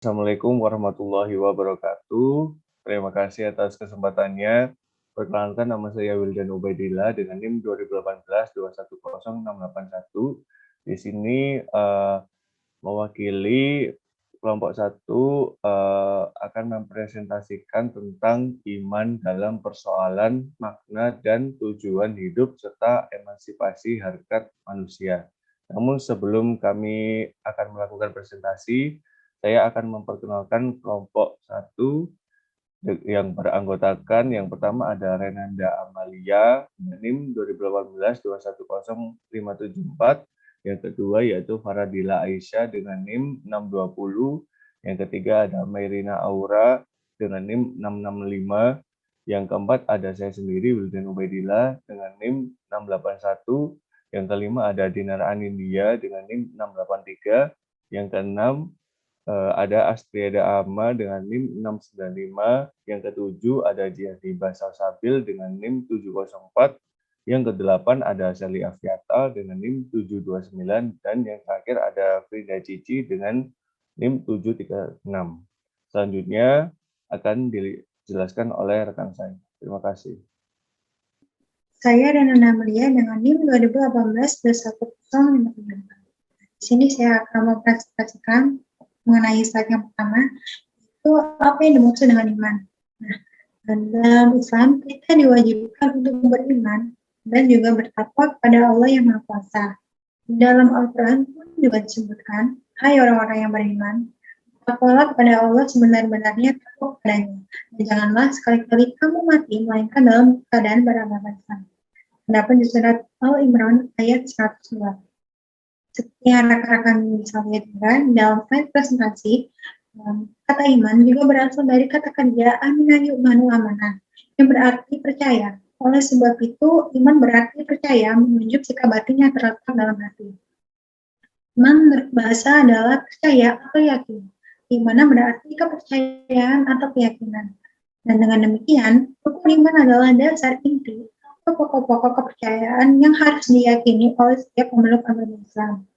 Assalamualaikum warahmatullahi wabarakatuh. Terima kasih atas kesempatannya. Perkenalkan, nama saya Wildan Ubaidillah dengan NIM 2018-210-681. Di sini mewakili kelompok 1 akan mempresentasikan tentang iman dalam persoalan makna dan tujuan hidup serta emansipasi harkat manusia. Namun sebelum kami akan melakukan presentasi, saya akan memperkenalkan kelompok 1 yang beranggotakan, yang pertama ada Renanda Amalia, NIM 2018-210-574. Yang kedua yaitu Faradila Aisyah dengan NIM 620. Yang ketiga ada Mairina Aura dengan NIM 665. Yang keempat ada saya sendiri, Wildan Ubaidillah, dengan NIM 681. Yang kelima ada Dinar Anindya dengan NIM 683. Yang keenam ada Astriada Ama dengan NIM 695. Yang ketujuh ada Jihadi Basal Sabil dengan NIM 704. Yang kedelapan ada Sally Afiata dengan NIM 729. Dan yang terakhir ada Frida Cici dengan NIM 736. Selanjutnya akan dijelaskan oleh rekan saya. Terima kasih. Saya Renanda Amalia dengan NIM 2018-210-574. Di sini saya akan mempresentasikan mengenai slide yang pertama, itu apa yang dimaksud dengan iman. Nah, dalam Islam kita diwajibkan untuk beriman dan juga bertakwa kepada Allah yang Maha Kuasa. Dalam Al-Quran pun juga disebutkan, hai orang-orang yang beriman, takwalah kepada Allah sebenar-benarnya takwa kepadanya, dan janganlah sekali-kali kamu mati melainkan dalam keadaan beragama Islam. Terdapat di surat Al-Imran ayat 102. Seperti yang rekan-rekan bisa lihat juga dalam slide presentasi, kata iman juga berasal dari kata kerja amina yu'manu amanah, yang berarti percaya. Oleh sebab itu, iman berarti percaya, menunjuk sikap batin yang terletak dalam hati. Iman berbahasa adalah percaya atau yakin, di mana berarti kepercayaan atau keyakinan. Dan dengan demikian, rukun iman adalah dasar inti atau pokok-pokok kepercayaan yang harus diyakini oleh setiap pemeluk agama Islam.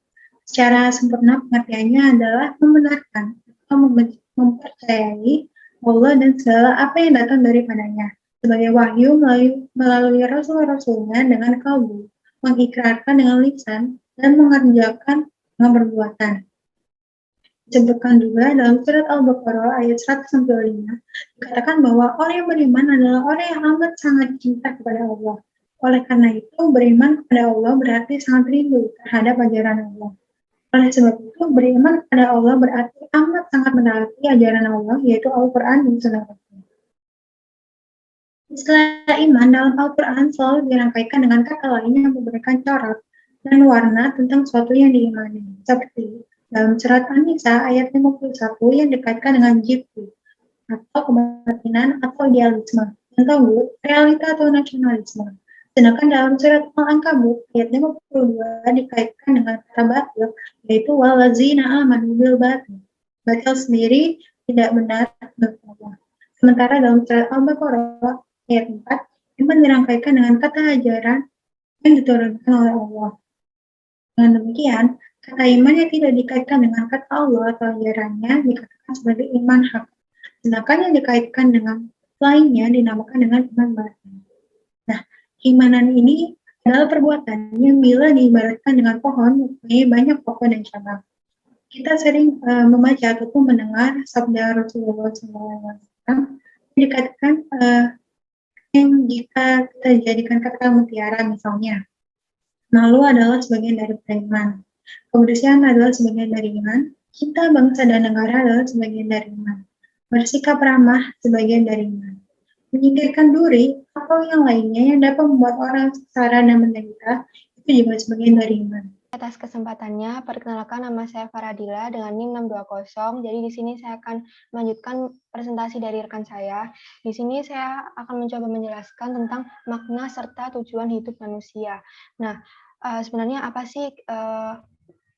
Secara sempurna pengertiannya adalah membenarkan atau mempercayai Allah dan segala apa yang datang daripadanya sebagai wahyu melalui rasul-rasulnya dengan kalbu, mengikrarkan dengan lisan, dan mengerjakan dengan perbuatan. Disebutkan juga dalam surat Al-Baqarah ayat 105, dikatakan bahwa orang yang beriman adalah orang yang amat sangat cinta kepada Allah. Oleh karena itu, beriman kepada Allah berarti sangat rindu terhadap ajaran Allah. Oleh sebab itu, beriman kepada Allah berarti amat sangat menaati ajaran Allah, yaitu Al-Quran dan Sunnah Rasul. Istilah iman dalam Al-Quran selalu dirangkaikan dengan kata lain yang memberikan corak dan warna tentang sesuatu yang diimani, seperti dalam surat An-Nisa ayat 51 yang dikaitkan dengan jibti, atau kebatinan atau idealisme, dan tauhid, realita atau nasionalisme. Sedangkan dalam surat Al-Ankabut ayat 52 dikaitkan dengan kata batil, yaitu walazina amanu bil batil. Batil sendiri tidak benar menurut Allah. Sementara dalam surat Al-Baqarah ayat 4, iman dirangkaikan dengan kata ajaran yang diturunkan oleh Allah. Dengan demikian, kata iman yang tidak dikaitkan dengan kata Allah atau ajarannya dikatakan sebagai iman hak. Sedangkan yang dikaitkan dengan lainnya dinamakan dengan iman batin. Nah, keimanan ini adalah perbuatan yang bila diibaratkan dengan pohon, mempunyai banyak pokok dan cabang. Kita sering membaca ataupun mendengar sabda Rasulullah SAW dikatakan yang jika kita jadikan kata mutiara misalnya, malu adalah sebagian dari beriman, kebersihan adalah sebagian dari iman, cinta bangsa dan negara adalah sebagian dari iman, bersikap ramah sebagian dari iman, menyingkirkan duri atau yang lainnya yang dapat membuat orang sengsara dan menderita itu juga sebagian dari iman. Atas kesempatannya, perkenalkan nama saya Faradila dengan NIM 620. Jadi di sini saya akan melanjutkan presentasi dari rekan saya. Di sini saya akan mencoba menjelaskan tentang makna serta tujuan hidup manusia. Nah, sebenarnya apa sih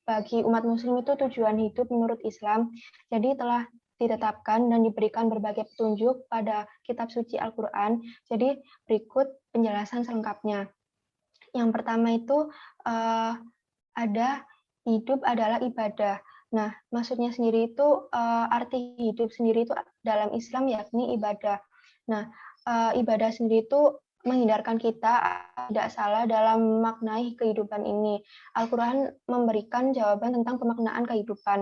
bagi umat muslim itu tujuan hidup menurut Islam? Jadi telah ditetapkan dan diberikan berbagai petunjuk pada kitab suci Al-Quran. Jadi berikut penjelasan selengkapnya. Yang pertama itu ada hidup adalah ibadah. Nah, maksudnya sendiri itu arti hidup sendiri itu dalam Islam yakni ibadah. Nah, ibadah sendiri itu menghindarkan kita tidak salah dalam memaknai kehidupan ini. Al-Quran memberikan jawaban tentang pemaknaan kehidupan.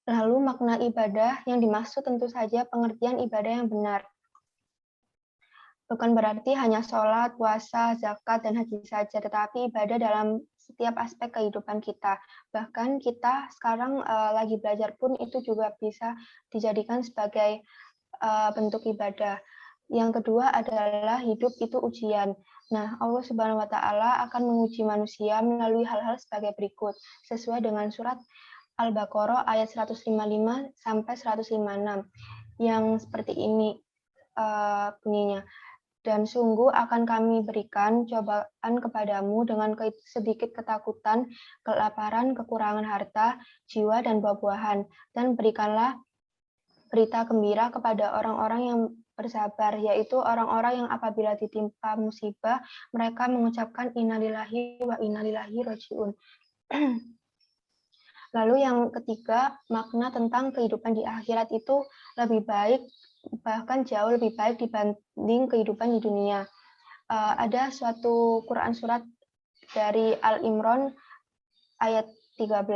Lalu makna ibadah yang dimaksud tentu saja pengertian ibadah yang benar. Bukan berarti hanya sholat, puasa, zakat, dan haji saja, tetapi ibadah dalam setiap aspek kehidupan kita. Bahkan kita sekarang lagi belajar pun itu juga bisa dijadikan sebagai bentuk ibadah. Yang kedua adalah hidup itu ujian. Nah, Allah Subhanahu wa Ta'ala akan menguji manusia melalui hal-hal sebagai berikut, sesuai dengan surat Al-Baqarah ayat 155 sampai 156 yang seperti ini bunyinya. Dan sungguh akan kami berikan cobaan kepadamu dengan sedikit ketakutan, kelaparan, kekurangan harta, jiwa, dan buah-buahan. Dan berikanlah berita gembira kepada orang-orang yang bersabar, yaitu orang-orang yang apabila ditimpa musibah, mereka mengucapkan innalillahi wa innalillahi raji'un. Lalu yang ketiga, makna tentang kehidupan di akhirat itu lebih baik, bahkan jauh lebih baik dibanding kehidupan di dunia. Ada suatu Quran surat dari Al-Imran ayat 13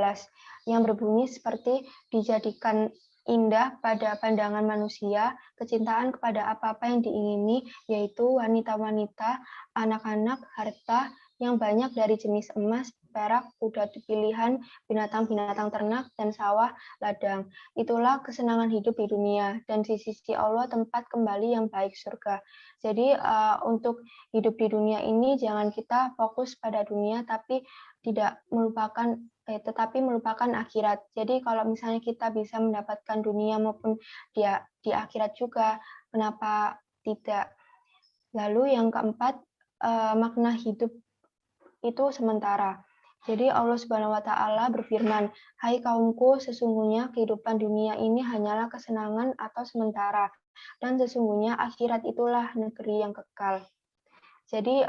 yang berbunyi seperti dijadikan indah pada pandangan manusia, kecintaan kepada apa-apa yang diingini, yaitu wanita-wanita, anak-anak, harta yang banyak dari jenis emas, perak, kuda pilihan, binatang-binatang ternak, dan sawah ladang. Itulah kesenangan hidup di dunia, dan di sisi Allah tempat kembali yang baik surga. Jadi untuk hidup di dunia ini jangan kita fokus pada dunia, tapi tetapi melupakan akhirat. Jadi kalau misalnya kita bisa mendapatkan dunia maupun di akhirat juga, kenapa tidak? Lalu yang keempat, makna hidup itu sementara. Jadi Allah Subhanahu wa Ta'ala berfirman, "Hai kaumku, sesungguhnya kehidupan dunia ini hanyalah kesenangan atau sementara, dan sesungguhnya akhirat itulah negeri yang kekal." Jadi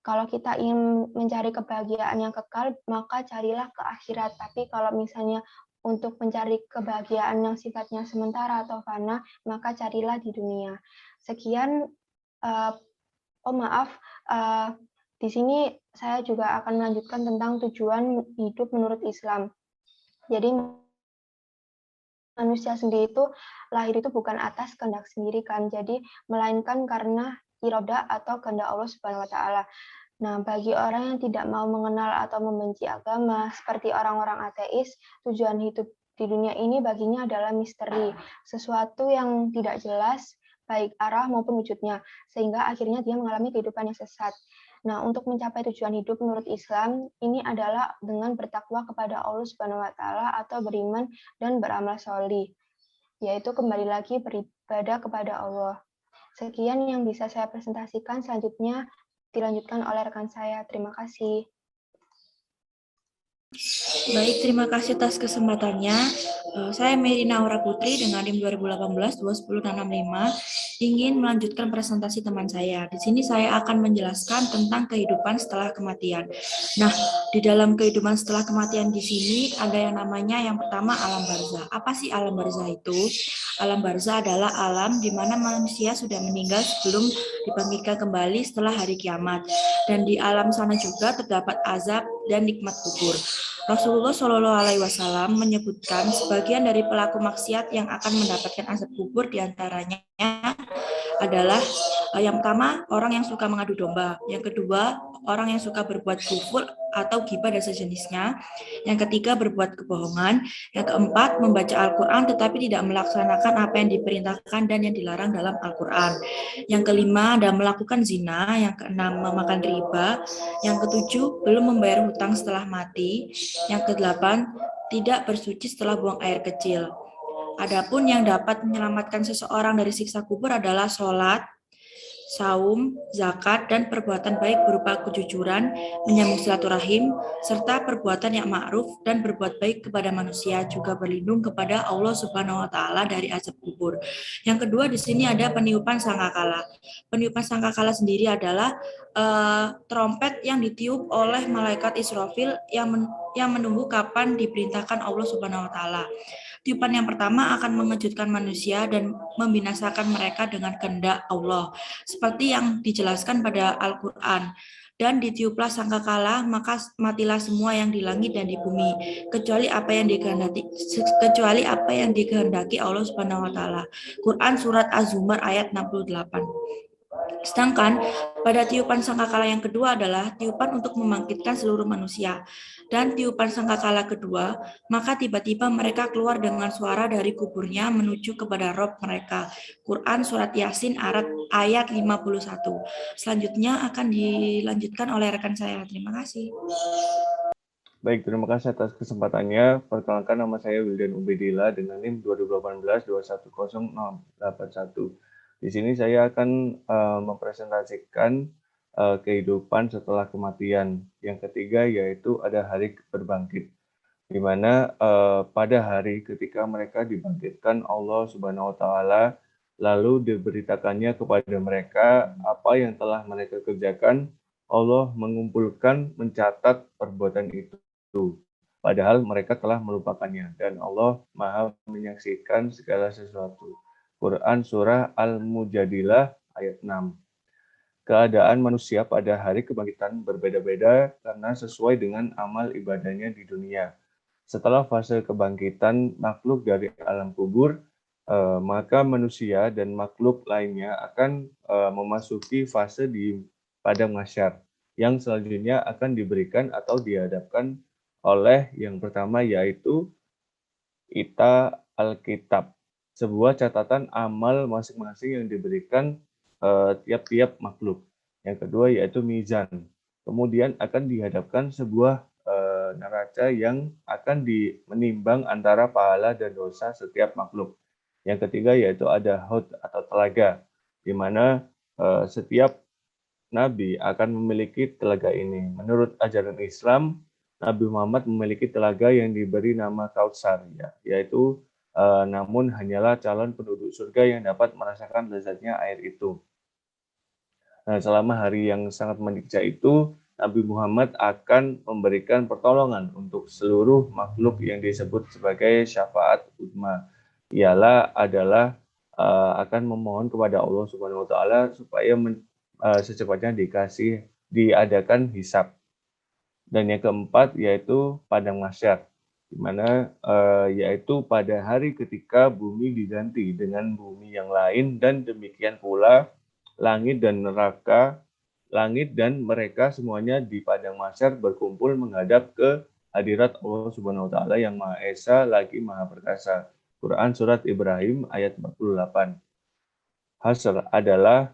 kalau kita ingin mencari kebahagiaan yang kekal, maka carilah ke akhirat. Tapi kalau misalnya untuk mencari kebahagiaan yang sifatnya sementara atau fana, maka carilah di dunia. Sekian, maaf, di sini saya juga akan melanjutkan tentang tujuan hidup menurut Islam. Jadi manusia sendiri itu lahir itu bukan atas kehendak sendiri kan, jadi melainkan karena iroda atau kehendak Allah Subhanahu wa Ta'ala. Nah, bagi orang yang tidak mau mengenal atau membenci agama, seperti orang-orang ateis, tujuan hidup di dunia ini baginya adalah misteri, sesuatu yang tidak jelas, baik arah maupun wujudnya, sehingga akhirnya dia mengalami kehidupan yang sesat. Nah, untuk mencapai tujuan hidup menurut Islam, ini adalah dengan bertakwa kepada Allah Subhanahu wa Ta'ala atau beriman dan beramal sholih, yaitu kembali lagi beribadah kepada Allah. Sekian yang bisa saya presentasikan, selanjutnya dilanjutkan oleh rekan saya. Terima kasih. Baik, terima kasih atas kesempatannya. Saya Merina Aura Putri dengan NIM 2018-21065 ingin melanjutkan presentasi teman saya. Di sini saya akan menjelaskan tentang kehidupan setelah kematian. Nah, di dalam kehidupan setelah kematian di sini ada yang namanya yang pertama alam barzah. Apa sih alam barzah itu? Alam barzah adalah alam di mana manusia sudah meninggal sebelum dibangkitkan kembali setelah hari kiamat. Dan di alam sana juga terdapat azab dan nikmat kubur. Rasulullah Shallallahu Alaihi Wasallam menyebutkan sebagian dari pelaku maksiat yang akan mendapatkan azab kubur diantaranya adalah yang pertama orang yang suka mengadu domba, yang kedua orang yang suka berbuat kufur atau ghibah dan sejenisnya, yang ketiga berbuat kebohongan, yang keempat membaca Al-Quran tetapi tidak melaksanakan apa yang diperintahkan dan yang dilarang dalam Al-Quran, yang kelima ada melakukan zina, yang keenam memakan riba, yang ketujuh belum membayar hutang setelah mati, yang kedelapan tidak bersuci setelah buang air kecil. Adapun yang dapat menyelamatkan seseorang dari siksa kubur adalah sholat, saum, zakat, dan perbuatan baik berupa kejujuran, menyambung silaturahim, serta perbuatan yang ma'ruf dan berbuat baik kepada manusia, juga berlindung kepada Allah Subhanahu wa Ta'ala dari azab kubur. Yang kedua, di sini ada peniupan sangkakala. Peniupan sangkakala sendiri adalah trompet yang ditiup oleh malaikat Israfil yang menunggu kapan diperintahkan Allah Subhanahu wa Ta'ala. Tiupan yang pertama akan mengejutkan manusia dan membinasakan mereka dengan kehendak Allah, seperti yang dijelaskan pada Al-Quran. Dan ditiuplah sangkakala, maka matilah semua yang di langit dan di bumi, kecuali apa yang dikehendaki Allah Subhanahu wa Ta'ala. Quran surat Az-Zumar ayat 68. Sedangkan pada tiupan sangkakala yang kedua adalah tiupan untuk membangkitkan seluruh manusia. Dan tiupan sangkakala kedua, maka tiba-tiba mereka keluar dengan suara dari kuburnya menuju kepada Rob mereka. Quran surat Yasin ayat 51. Selanjutnya akan dilanjutkan oleh rekan saya. Terima kasih. Baik, terima kasih atas kesempatannya. Perkenalkan, nama saya Wildan Ubedillah dengan NIM 2018-210681. Di sini saya akan mempresentasikan kehidupan setelah kematian. Yang ketiga yaitu ada hari berbangkit, di mana pada hari ketika mereka dibangkitkan Allah Subhanahu wa Ta'ala, lalu diberitakannya kepada mereka apa yang telah mereka kerjakan. Allah mengumpulkan, mencatat perbuatan itu, padahal mereka telah melupakannya, dan Allah Maha menyaksikan segala sesuatu. Quran Surah Al-Mujadilah ayat 6. Keadaan manusia pada hari kebangkitan berbeda-beda karena sesuai dengan amal ibadahnya di dunia. Setelah fase kebangkitan makhluk dari alam kubur, maka manusia dan makhluk lainnya akan memasuki fase di padang mahsyar, yang selanjutnya akan diberikan atau dihadapkan oleh yang pertama yaitu Ita Alkitab, sebuah catatan amal masing-masing yang diberikan tiap-tiap makhluk. Yang kedua yaitu mizan. Kemudian akan dihadapkan sebuah neraca yang akan menimbang antara pahala dan dosa setiap makhluk. Yang ketiga yaitu ada haud atau telaga, di mana setiap nabi akan memiliki telaga ini. Menurut ajaran Islam, Nabi Muhammad memiliki telaga yang diberi nama Kautsar, yaitu namun hanyalah calon penduduk surga yang dapat merasakan lezatnya air itu. Nah, selama hari yang sangat menyiksa itu, Nabi Muhammad akan memberikan pertolongan untuk seluruh makhluk yang disebut sebagai syafaat uzma. Ialah adalah akan memohon kepada Allah Subhanahu wa Ta'ala supaya secepatnya diadakan hisab. Dan yang keempat yaitu padang mahsyar, di mana yaitu pada hari ketika bumi diganti dengan bumi yang lain, dan demikian pula langit dan neraka, langit dan mereka semuanya di padang mahsyar berkumpul menghadap ke hadirat Allah Subhanahu wa Ta'ala yang Maha Esa lagi Maha Perkasa. Quran surat Ibrahim ayat 48. Hasr adalah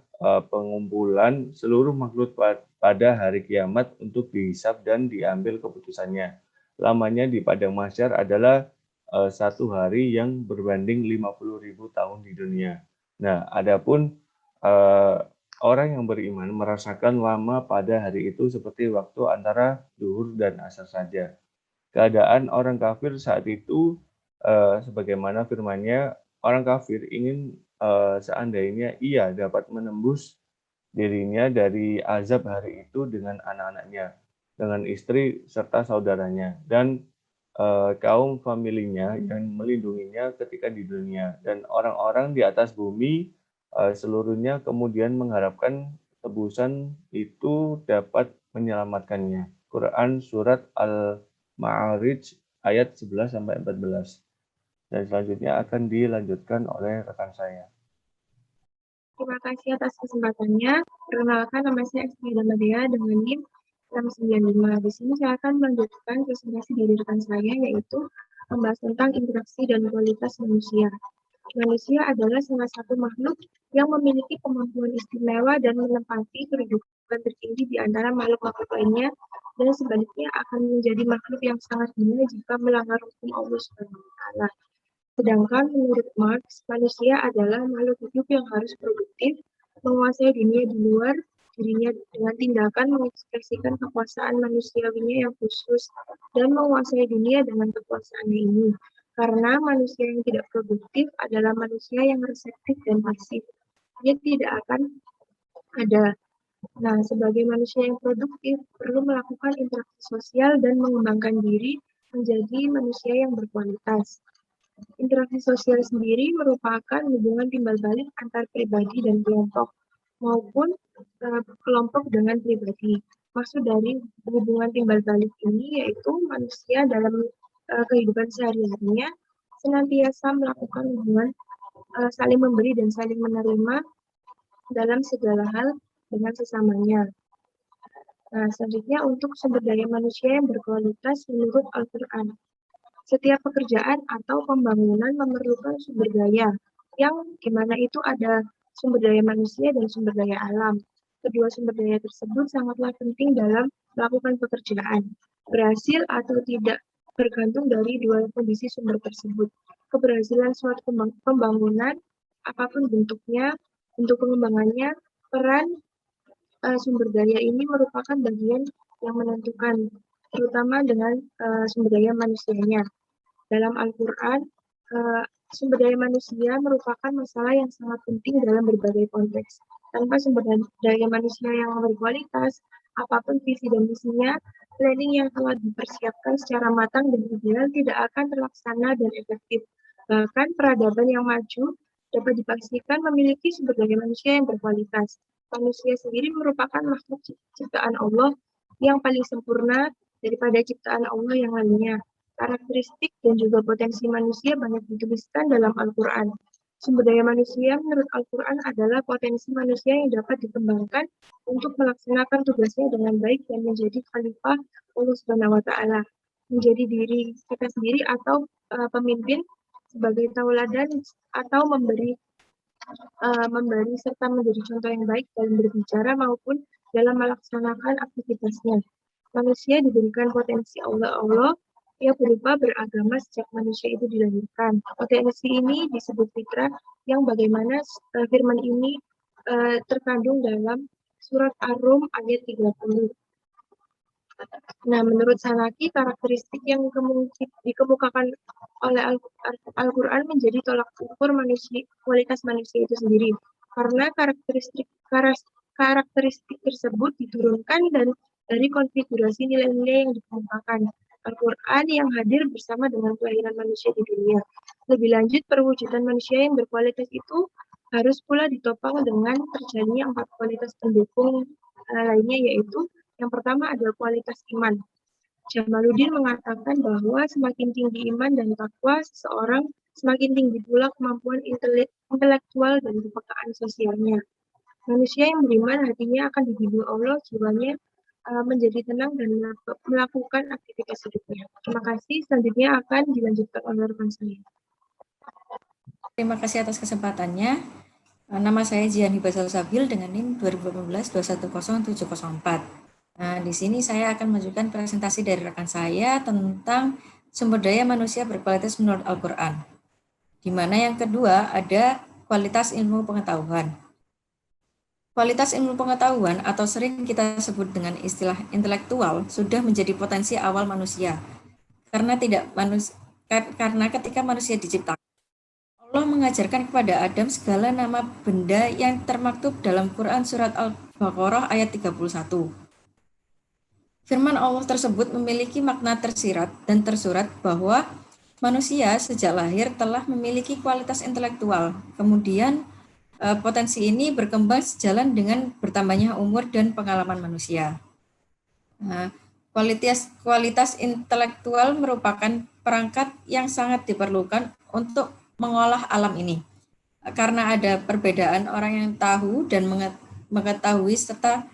pengumpulan seluruh makhluk pada hari kiamat untuk dihisab dan diambil keputusannya. Lamanya di padang mahsyar adalah satu hari yang berbanding 50.000 tahun di dunia. Nah, adapun orang yang beriman merasakan lama pada hari itu seperti waktu antara zuhur dan asar saja. Keadaan orang kafir saat itu sebagaimana firman-Nya, orang kafir ingin seandainya ia dapat menembus dirinya dari azab hari itu dengan anak-anaknya, dengan istri serta saudaranya, dan kaum familinya yang melindunginya ketika di dunia. Dan orang-orang di atas bumi seluruhnya kemudian mengharapkan tebusan itu dapat menyelamatkannya. Quran surat Al-Ma'arij ayat 11-14. Dan selanjutnya akan dilanjutkan oleh rekan saya. Terima kasih atas kesempatannya. Perkenalkan, nama saya Ekstra Maria dengan NIM 695. Di sini saya akan melanjutkan presentasi dari rekan saya, yaitu membahas tentang interaksi dan kualitas manusia. Manusia adalah salah satu makhluk yang memiliki kemampuan istimewa dan menempati kedudukan tertinggi di antara makhluk-makhluk lainnya, dan sebaliknya akan menjadi makhluk yang sangat hina jika melanggar hukum Allah Subhanahu wa Ta'ala. Sedangkan menurut Marx, manusia adalah makhluk hidup yang harus produktif, menguasai dunia di luar dirinya dengan tindakan mengekspresikan kekuasaan manusiawinya yang khusus, dan menguasai dunia dengan kekuasaannya ini. Karena manusia yang tidak produktif adalah manusia yang reseptif dan pasif. Dia tidak akan ada. Nah, sebagai manusia yang produktif, perlu melakukan interaksi sosial dan mengembangkan diri menjadi manusia yang berkualitas. Interaksi sosial sendiri merupakan hubungan timbal balik antar pribadi dan kelompok, maupun kelompok dengan pribadi. Maksud dari hubungan timbal balik ini yaitu manusia dalam kehidupan sehari-harinya senantiasa melakukan hubungan saling memberi dan saling menerima dalam segala hal dengan sesamanya. Nah, selanjutnya untuk sumber daya manusia yang berkualitas menurut Al-Quran. Setiap pekerjaan atau pembangunan memerlukan sumber daya, yang dimana itu ada sumber daya manusia dan sumber daya alam. Kedua sumber daya tersebut sangatlah penting dalam melakukan pekerjaan. Berhasil atau tidak bergantung dari dua kondisi sumber tersebut. Keberhasilan suatu pembangunan, apapun bentuknya, bentuk pengembangannya, peran sumber daya ini merupakan bagian yang menentukan, terutama dengan sumber daya manusianya. Dalam Al-Quran, sumber daya manusia merupakan masalah yang sangat penting dalam berbagai konteks. Tanpa sumber daya manusia yang berkualitas, apapun visi dan misinya, planning yang telah dipersiapkan secara matang dan ideal tidak akan terlaksana dan efektif. Bahkan peradaban yang maju dapat dipastikan memiliki sumber daya manusia yang berkualitas. Manusia sendiri merupakan makhluk ciptaan Allah yang paling sempurna daripada ciptaan Allah yang lainnya. Karakteristik dan juga potensi manusia banyak dituliskan dalam Al-Quran. Sumber daya manusia menurut Al-Quran adalah potensi manusia yang dapat dikembangkan untuk melaksanakan tugasnya dengan baik dan menjadi khalifah Allah Subhanahu wa Ta'ala, menjadi diri kita sendiri atau pemimpin sebagai tauladan atau memberi serta menjadi contoh yang baik dalam berbicara maupun dalam melaksanakan aktivitasnya. Manusia diberikan potensi Allah yang berupa beragama sejak manusia itu dilahirkan. Potensi ini disebut fitrah, yang bagaimana firman ini terkandung dalam surat Ar-Rum ayat 30. Nah, menurut Sanaki, karakteristik yang dikemukakan oleh Al-Quran menjadi tolak ukur kualitas manusia itu sendiri. Karena karakteristik tersebut diturunkan dan dari konfigurasi nilai-nilai yang dikemukakan Al-Quran yang hadir bersama dengan kelahiran manusia di dunia. Lebih lanjut, perwujudan manusia yang berkualitas itu harus pula ditopang dengan terjadinya 4 kualitas pendukung lainnya, yaitu yang pertama adalah kualitas iman. Jamaluddin mengatakan bahwa semakin tinggi iman dan takwa seseorang, semakin tinggi pula kemampuan intelektual dan kepekaan sosialnya. Manusia yang beriman hatinya akan dibimbing Allah, jiwanya menjadi tenang dan melakukan aktivitas hidupnya. Terima kasih. Selanjutnya akan dilanjutkan oleh rekan saya. Terima kasih atas kesempatannya. Nama saya Jihan Hibasal Sabil dengan NIM 2018-210704. Nah, di sini saya akan menunjukkan presentasi dari rekan saya tentang sumber daya manusia berkualitas menurut Al-Quran. Di mana yang kedua ada kualitas ilmu pengetahuan. Kualitas ilmu pengetahuan atau sering kita sebut dengan istilah intelektual sudah menjadi potensi awal manusia. Karena ketika manusia diciptakan, Allah mengajarkan kepada Adam segala nama benda yang termaktub dalam Quran surat Al-Baqarah ayat 31. Firman Allah tersebut memiliki makna tersirat dan tersurat bahwa manusia sejak lahir telah memiliki kualitas intelektual. Kemudian potensi ini berkembang sejalan dengan bertambahnya umur dan pengalaman manusia. Nah, kualitas intelektual merupakan perangkat yang sangat diperlukan untuk mengolah alam ini. Karena ada perbedaan orang yang tahu dan mengetahui serta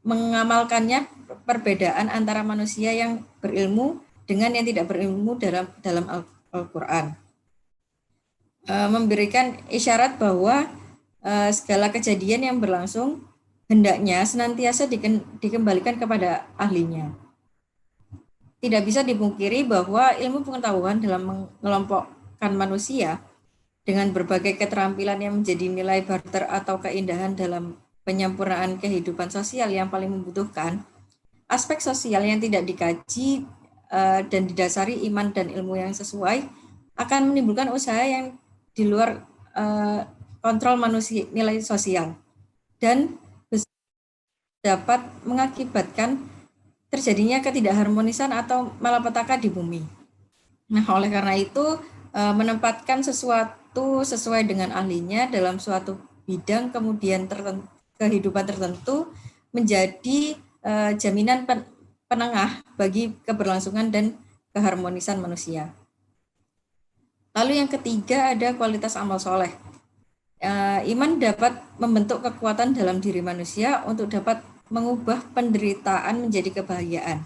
mengamalkannya, perbedaan antara manusia yang berilmu dengan yang tidak berilmu dalam Al-Quran. Memberikan isyarat bahwa segala kejadian yang berlangsung hendaknya senantiasa dikembalikan kepada ahlinya. Tidak bisa dipungkiri bahwa ilmu pengetahuan dalam mengelompokkan manusia dengan berbagai keterampilan yang menjadi nilai barter atau keindahan dalam penyempurnaan kehidupan sosial yang paling membutuhkan, aspek sosial yang tidak dikaji dan didasari iman dan ilmu yang sesuai akan menimbulkan usaha yang di luar kontrol manusia nilai sosial dan dapat mengakibatkan terjadinya ketidakharmonisan atau malapetaka di bumi. Nah, oleh karena itu menempatkan sesuatu sesuai dengan ahlinya dalam suatu bidang kemudian kehidupan tertentu menjadi jaminan penengah bagi keberlangsungan dan keharmonisan manusia. Lalu yang ketiga ada kualitas amal soleh. Iman dapat membentuk kekuatan dalam diri manusia untuk dapat mengubah penderitaan menjadi kebahagiaan,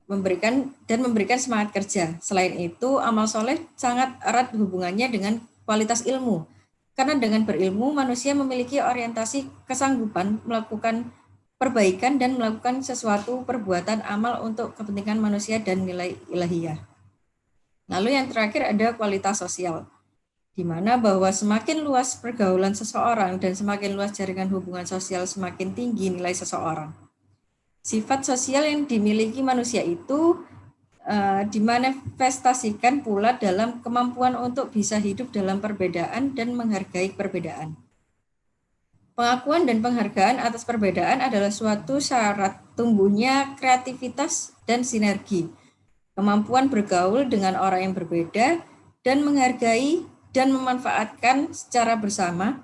memberikan semangat kerja. Selain itu, amal soleh sangat erat hubungannya dengan kualitas ilmu. Karena dengan berilmu, manusia memiliki orientasi kesanggupan melakukan perbaikan dan melakukan sesuatu perbuatan amal untuk kepentingan manusia dan nilai ilahiyah. Lalu yang terakhir ada kualitas sosial, di mana bahwa semakin luas pergaulan seseorang dan semakin luas jaringan hubungan sosial, semakin tinggi nilai seseorang. Sifat sosial yang dimiliki manusia itu dimanifestasikan pula dalam kemampuan untuk bisa hidup dalam perbedaan dan menghargai perbedaan. Pengakuan dan penghargaan atas perbedaan adalah suatu syarat tumbuhnya kreativitas dan sinergi, kemampuan bergaul dengan orang yang berbeda, dan menghargai dan memanfaatkan secara bersama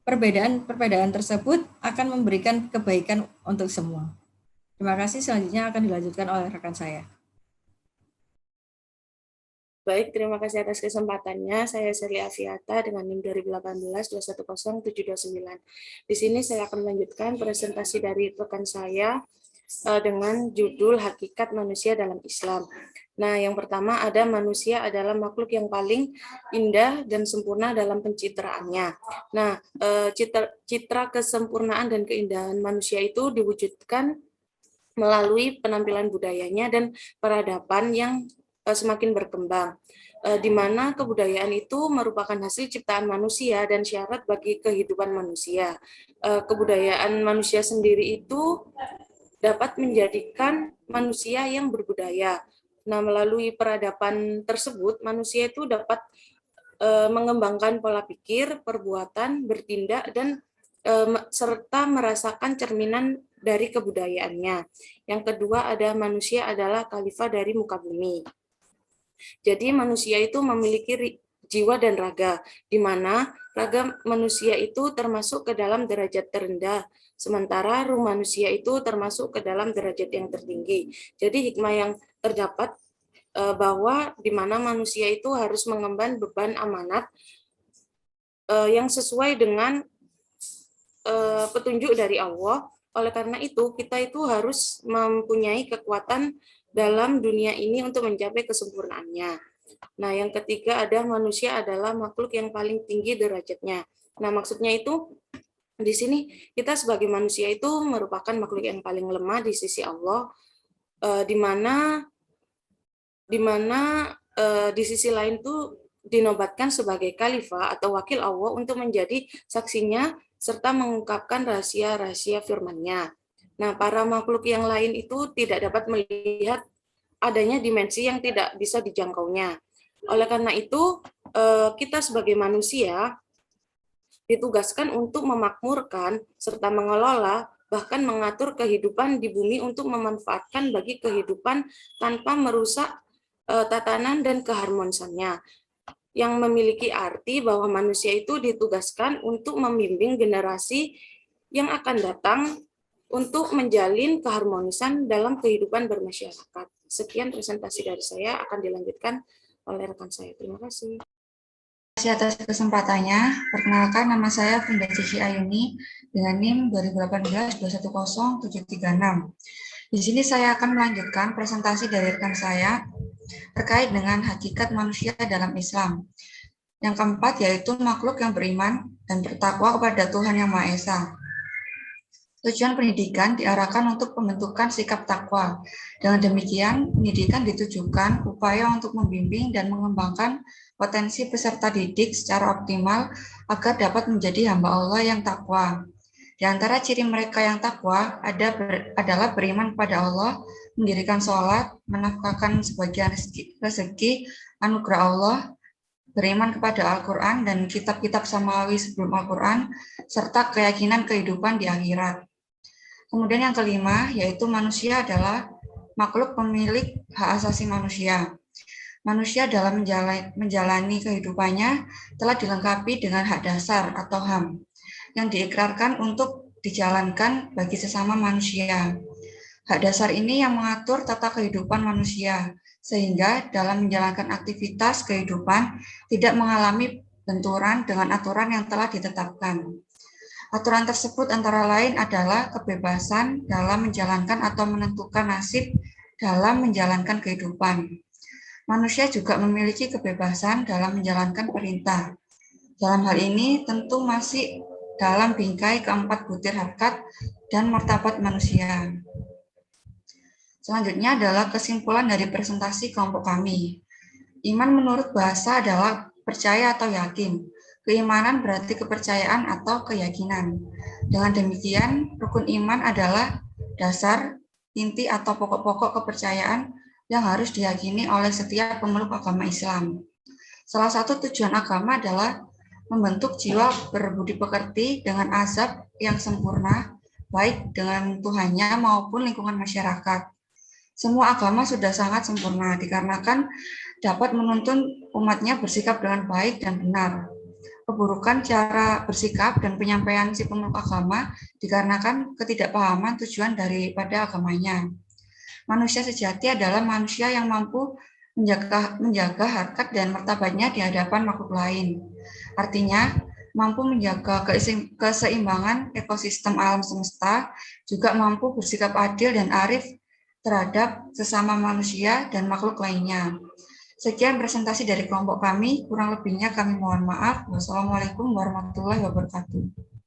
perbedaan-perbedaan tersebut akan memberikan kebaikan untuk semua. Terima kasih, selanjutnya akan dilanjutkan oleh rekan saya. Baik, terima kasih atas kesempatannya. Saya Sherly Afiata dengan NIM 2018-210729. Di sini saya akan melanjutkan presentasi dari rekan saya dengan judul Hakikat Manusia dalam Islam. Nah, yang pertama ada manusia adalah makhluk yang paling indah dan sempurna dalam pencitraannya. Nah, citra kesempurnaan dan keindahan manusia itu diwujudkan melalui penampilan budayanya dan peradaban yang semakin berkembang, di mana kebudayaan itu merupakan hasil ciptaan manusia dan syarat bagi kehidupan manusia. Kebudayaan manusia sendiri itu dapat menjadikan manusia yang berbudaya. Nah, melalui peradaban tersebut, manusia itu dapat mengembangkan pola pikir, perbuatan, bertindak, dan serta merasakan cerminan dari kebudayaannya. Yang kedua ada manusia adalah khalifah dari muka bumi. Jadi manusia itu memiliki jiwa dan raga, di mana raga manusia itu termasuk ke dalam derajat terendah, sementara ruh manusia itu termasuk ke dalam derajat yang tertinggi. Jadi hikmah yang terdapat bahwa di mana manusia itu harus mengemban beban amanat yang sesuai dengan petunjuk dari Allah. Oleh karena itu, kita itu harus mempunyai kekuatan dalam dunia ini untuk mencapai kesempurnaannya. Nah, yang ketiga ada manusia adalah makhluk yang paling tinggi derajatnya. Nah, maksudnya itu di sini kita sebagai manusia itu merupakan makhluk yang paling lemah di sisi Allah, di mana di sisi lain tuh dinobatkan sebagai khalifah atau wakil Allah untuk menjadi saksinya serta mengungkapkan rahasia-rahasia firman-Nya. Nah, para makhluk yang lain itu tidak dapat melihat adanya dimensi yang tidak bisa dijangkaunya. Oleh karena itu, kita sebagai manusia ditugaskan untuk memakmurkan serta mengelola bahkan mengatur kehidupan di bumi untuk memanfaatkan bagi kehidupan tanpa merusak tatanan dan keharmonisannya, yang memiliki arti bahwa manusia itu ditugaskan untuk membimbing generasi yang akan datang untuk menjalin keharmonisan dalam kehidupan bermasyarakat. Sekian presentasi dari saya, akan dilanjutkan oleh rekan saya. Terima kasih. Terima kasih atas kesempatannya. Perkenalkan, nama saya Finda Cici Ayuni dengan NIM 2018-210736. Di sini saya akan melanjutkan presentasi dari rekan saya terkait dengan hakikat manusia dalam Islam. Yang keempat yaitu makhluk yang beriman dan bertakwa kepada Tuhan Yang Maha Esa. Tujuan pendidikan diarahkan untuk pembentukan sikap takwa. Dengan demikian, pendidikan ditujukan upaya untuk membimbing dan mengembangkan potensi peserta didik secara optimal agar dapat menjadi hamba Allah yang takwa. Di antara ciri mereka yang takwa adalah beriman kepada Allah, mendirikan sholat, menafkahkan sebagian rezeki anugerah Allah, beriman kepada Al-Quran dan kitab-kitab samawi sebelum Al-Quran, serta keyakinan kehidupan di akhirat. Kemudian yang kelima, yaitu manusia adalah makhluk pemilik hak asasi manusia. Manusia dalam menjalani kehidupannya telah dilengkapi dengan hak dasar atau HAM yang diikrarkan untuk dijalankan bagi sesama manusia. Hak dasar ini yang mengatur tata kehidupan manusia, sehingga dalam menjalankan aktivitas kehidupan tidak mengalami benturan dengan aturan yang telah ditetapkan. Aturan tersebut antara lain adalah kebebasan dalam menjalankan atau menentukan nasib dalam menjalankan kehidupan. Manusia juga memiliki kebebasan dalam menjalankan perintah. Dalam hal ini tentu masih dalam bingkai keempat butir harkat dan martabat manusia. Selanjutnya adalah kesimpulan dari presentasi kelompok kami. Iman menurut bahasa adalah percaya atau yakin. Keimanan berarti kepercayaan atau keyakinan. Dengan demikian, rukun iman adalah dasar, inti atau pokok-pokok kepercayaan yang harus diyakini oleh setiap pemeluk agama Islam. Salah satu tujuan agama adalah membentuk jiwa berbudi pekerti dengan azab yang sempurna, baik dengan Tuhannya maupun lingkungan masyarakat. Semua agama sudah sangat sempurna dikarenakan dapat menuntun umatnya bersikap dengan baik dan benar. Keburukan cara bersikap dan penyampaian si pemeluk agama dikarenakan ketidakpahaman tujuan daripada agamanya. Manusia sejati adalah manusia yang mampu menjaga harkat dan martabatnya di hadapan makhluk lain. Artinya, mampu menjaga keseimbangan ekosistem alam semesta, juga mampu bersikap adil dan arif terhadap sesama manusia dan makhluk lainnya. Sekian presentasi dari kelompok kami, kurang lebihnya kami mohon maaf. Wassalamualaikum warahmatullahi wabarakatuh.